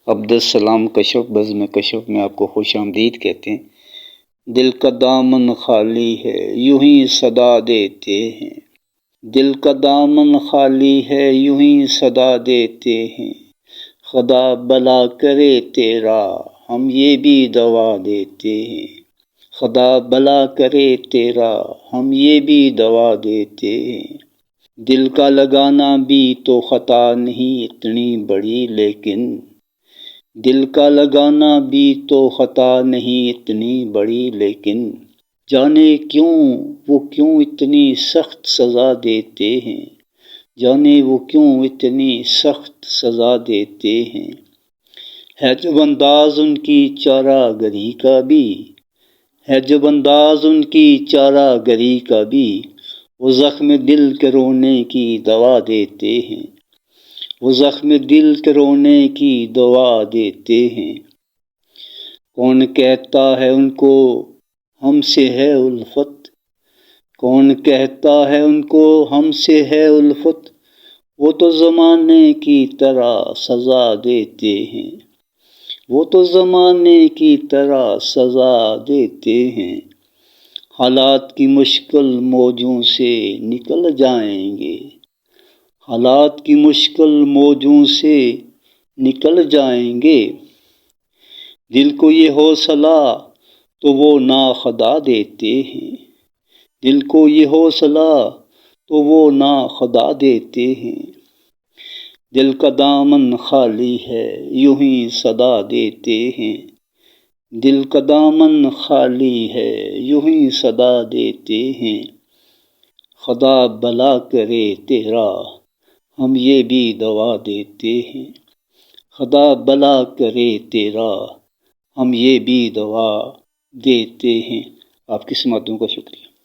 عبدالسلام کشف بزم کشف میں آپ کو خوش آمدید کہتے ہیں۔ دل کا دامن خالی ہے یوں ہی صدا دیتے ہیں، دل کا دامن خالی ہے یوں ہی صدا دیتے ہیں، خدا بلا کرے تیرا ہم یہ بھی دوا دیتے ہیں، خدا بلا کرے تیرا ہم یہ بھی دوا دیتے ہیں۔ دل کا لگانا بھی تو خطا نہیں اتنی بڑی، لیکن دل کا لگانا بھی تو خطا نہیں اتنی بڑی، لیکن جانے وہ کیوں اتنی سخت سزا دیتے ہیں، جانے وہ کیوں اتنی سخت سزا دیتے ہیں۔ ہے جب انداز ان کی چارہ گری کا بھی، ہے جب انداز ان کی چارہ گری کا بھی، وہ زخم دل کے رونے کی دوا دیتے ہیں، وہ زخم دل کے رونے کی دوا دیتے ہیں۔ کون کہتا ہے ان کو ہم سے ہے الفت، کون کہتا ہے ان کو ہم سے ہے الفت، وہ تو زمانے کی طرح سزا دیتے ہیں، وہ تو زمانے کی طرح سزا دیتے ہیں۔ حالات کی مشکل موجوں سے نکل جائیں گے، حالات کی مشکل موجوں سے نکل جائیں گے، دل کو یہ حوصلہ تو وہ ناخدا دیتے ہیں، دل کو یہ حوصلہ تو وہ ناخدا دیتے ہیں۔ دل کا دامن خالی ہے یوں ہی صدا دیتے ہیں، دل کا دامن خالی ہے یوں ہی صدا دیتے ہیں، خدا بلا کرے تیرا ہم یہ بھی دوا دیتے ہیں، خدا بلا کرے تیرا ہم یہ بھی دوا دیتے ہیں۔ آپ کی سماعتوں کا شکریہ۔